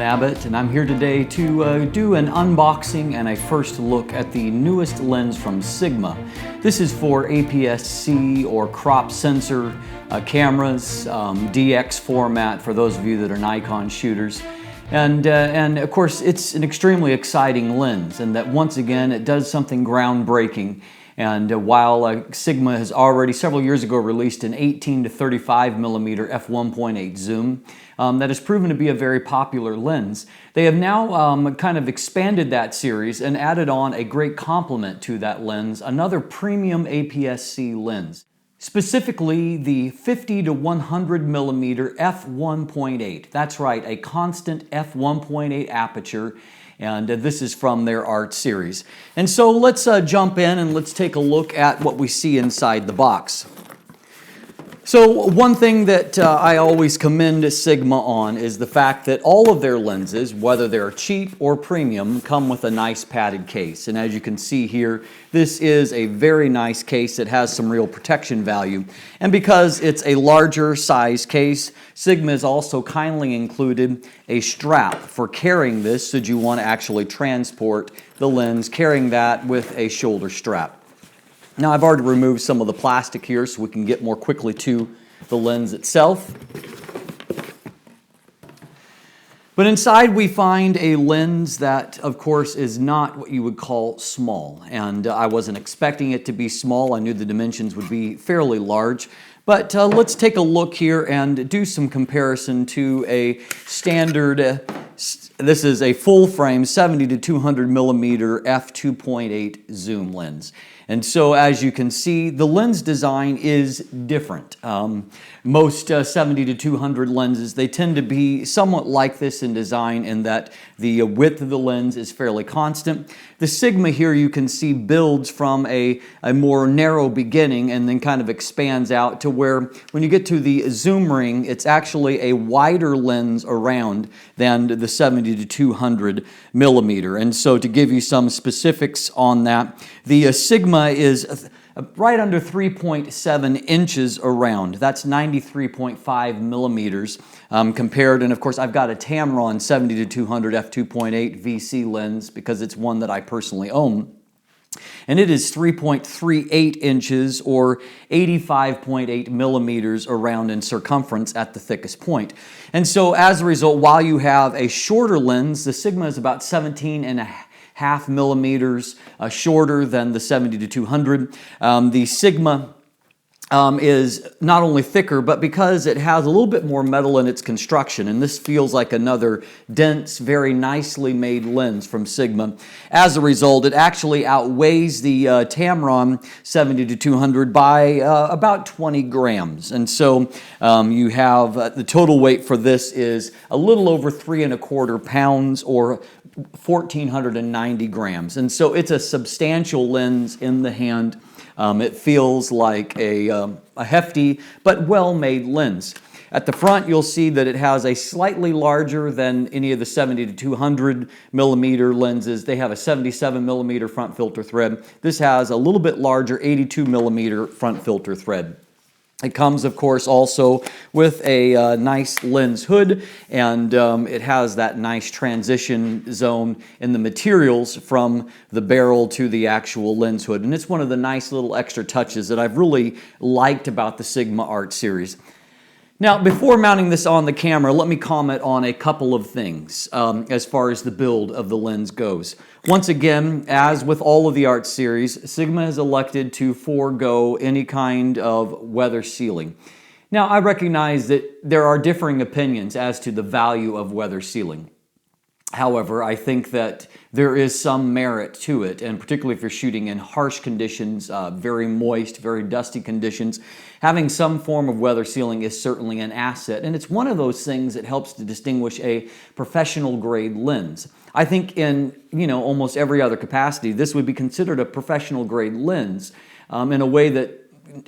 Abbott, and I'm here today to do an unboxing and a first look at the newest lens from Sigma. This is for APS-C or crop sensor cameras, DX format for those of you that are Nikon shooters. And of course, it's an extremely exciting lens, and that once again, it does something groundbreaking. And while Sigma has already several years ago released an 18 to 35 millimeter f1.8 zoom, that has proven to be a very popular lens. They have now kind of expanded that series and added on a great complement to that lens, another premium APS-C lens. Specifically, the 50 to 100 millimeter f1.8. That's right, a constant f1.8 aperture. And this is from their art series. And so let's jump in and let's take a look at what we see inside the box. So one thing that I always commend Sigma on is the fact that all of their lenses, whether they're cheap or premium, come with a nice padded case. And as you can see here, this is a very nice case that has some real protection value. And because it's a larger size case, Sigma has also kindly included a strap for carrying this should you want to actually transport the lens, carrying that with a shoulder strap. Now I've already removed some of the plastic here so we can get more quickly to the lens itself. But inside we find a lens that, of course, is not what you would call small. And I wasn't expecting it to be small. I knew the dimensions would be fairly large. But let's take a look here and do some comparison to a standard, this is a full frame 70 to 200 millimeter f2.8 zoom lens. And so as you can see, the lens design is different. Most 70 to 200 lenses, they tend to be somewhat like this in design in that the width of the lens is fairly constant. The Sigma here you can see builds from a more narrow beginning and then kind of expands out to where when you get to the zoom ring, it's actually a wider lens around than the 70 to 200 millimeter. And so to give you some specifics on that, the Sigma is right under 3.7 inches around. That's 93.5 millimeters compared. And of course, I've got a Tamron 70 to 200 f2.8 VC lens because it's one that I personally own. And it is 3.38 inches or 85.8 millimeters around in circumference at the thickest point. And so as a result, while you have a shorter lens, the Sigma is about 17.5 millimeters shorter than the 70 to 200. The Sigma is not only thicker, but because it has a little bit more metal in its construction, and this feels like another dense, very nicely made lens from Sigma. As a result, it actually outweighs the Tamron 70 to 200 by about 20 grams. And so you have the total weight for this is a little over 3¼ pounds or 1,490 grams. And so it's a substantial lens in the hand. It feels like a hefty but well-made lens. At the front, you'll see that it has a slightly larger than any of the 70 to 200 millimeter lenses. They have a 77 millimeter front filter thread. This has a little bit larger 82 millimeter front filter thread. It comes, of course, also with a nice lens hood, and it has that nice transition zone in the materials from the barrel to the actual lens hood. And it's one of the nice little extra touches that I've really liked about the Sigma Art series. Now, before mounting this on the camera, let me comment on a couple of things as far as the build of the lens goes. Once again, as with all of the art series, Sigma has elected to forego any kind of weather sealing. Now, I recognize that there are differing opinions as to the value of weather sealing. However, I think that there is some merit to it, and particularly if you're shooting in harsh conditions, very moist, very dusty conditions, having some form of weather sealing is certainly an asset, and it's one of those things that helps to distinguish a professional grade lens. I think in almost every other capacity, this would be considered a professional grade lens in a way that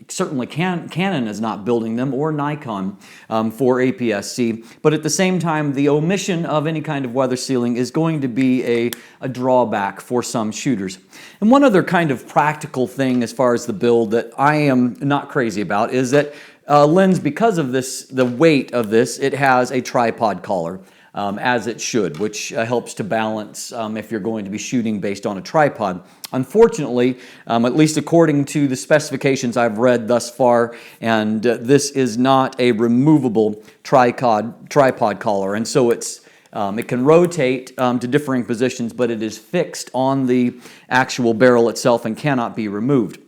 certainly Canon is not building them, or Nikon for APS-C, but at the same time, the omission of any kind of weather sealing is going to be a drawback for some shooters. And one other kind of practical thing as far as the build that I am not crazy about is that lens, because of this, the weight of this, it has a tripod collar. as it should, which helps to balance if you're going to be shooting based on a tripod. Unfortunately, at least according to the specifications I've read thus far, and this is not a removable tripod collar, and so it can rotate to differing positions, but it is fixed on the actual barrel itself and cannot be removed.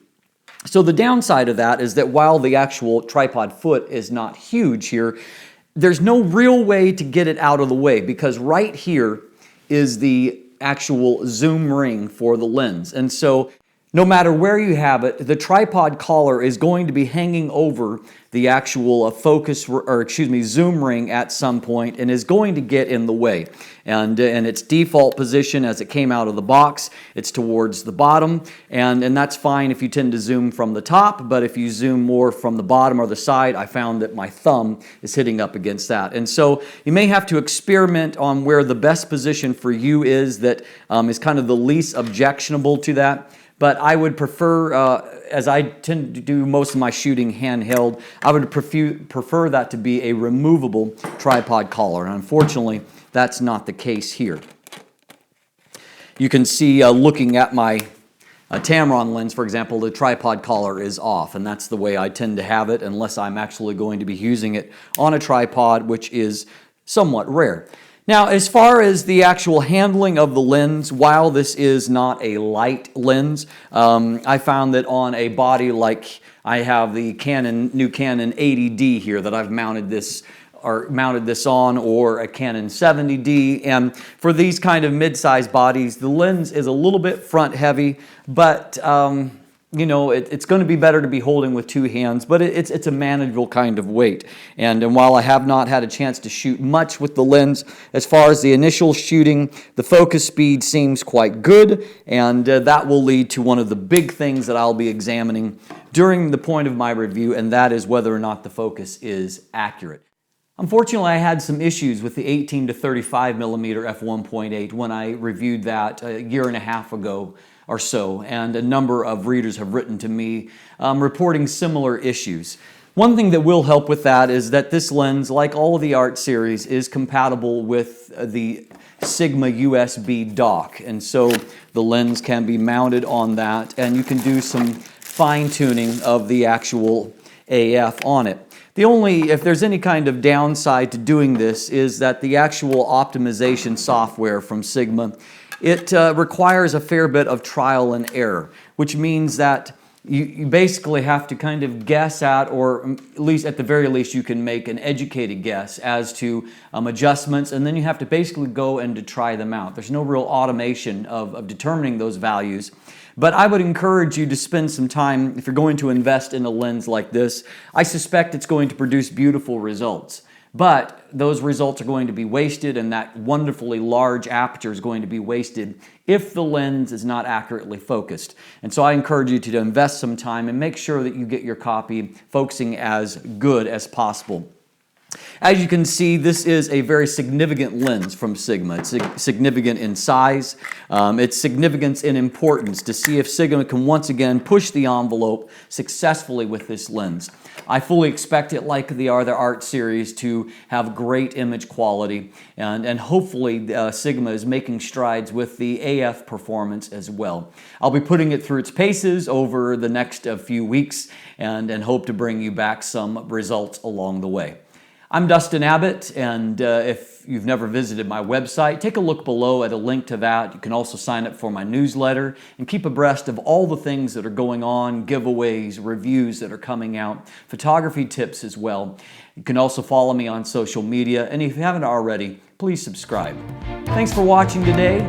So the downside of that is that while the actual tripod foot is not huge here, there's no real way to get it out of the way, because right here is the actual zoom ring for the lens. And so no matter where you have it, the tripod collar is going to be hanging over the actual zoom ring at some point, and is going to get in the way. And in its default position as it came out of the box, it's towards the bottom, and that's fine if you tend to zoom from the top, but if you zoom more from the bottom or the side, I found that my thumb is hitting up against that. And so you may have to experiment on where the best position for you is that is kind of the least objectionable to that. But I would prefer, as I tend to do most of my shooting handheld, I would prefer that to be a removable tripod collar. And unfortunately, that's not the case here. You can see looking at my Tamron lens, for example, the tripod collar is off, and that's the way I tend to have it unless I'm actually going to be using it on a tripod, which is somewhat rare. Now, as far as the actual handling of the lens, while this is not a light lens, I found that on a body like I have the new Canon 80D here that I've mounted this on, or a Canon 70D, and for these kind of mid-size bodies, the lens is a little bit front heavy, but you know, it's going to be better to be holding with two hands, but it's a manageable kind of weight. And while I have not had a chance to shoot much with the lens, as far as the initial shooting, the focus speed seems quite good, and that will lead to one of the big things that I'll be examining during the point of my review, and that is whether or not the focus is accurate. Unfortunately, I had some issues with the 18 to 35 millimeter f1.8 when I reviewed that a year and a half ago or so, and a number of readers have written to me reporting similar issues. One thing that will help with that is that this lens, like all of the ART series, is compatible with the Sigma USB dock, and so the lens can be mounted on that, and you can do some fine-tuning of the actual AF on it. If there's any kind of downside to doing this, is that the actual optimization software from Sigma, it requires a fair bit of trial and error, which means that you basically have to kind of guess at, or at the very least you can make an educated guess as to adjustments, and then you have to basically go and to try them out. There's no real automation of determining those values. But I would encourage you to spend some time, if you're going to invest in a lens like this. I suspect it's going to produce beautiful results, but those results are going to be wasted, and that wonderfully large aperture is going to be wasted if the lens is not accurately focused. And so I encourage you to invest some time and make sure that you get your copy focusing as good as possible. As you can see, this is a very significant lens from Sigma. It's significant in size, it's significant in importance to see if Sigma can once again push the envelope successfully with this lens. I fully expect it, like the other ART series, to have great image quality, and hopefully Sigma is making strides with the AF performance as well. I'll be putting it through its paces over the next few weeks, and hope to bring you back some results along the way. I'm Dustin Abbott, and if you've never visited my website, take a look below at a link to that. You can also sign up for my newsletter and keep abreast of all the things that are going on, giveaways, reviews that are coming out, photography tips as well. You can also follow me on social media, and if you haven't already, please subscribe. Thanks for watching today.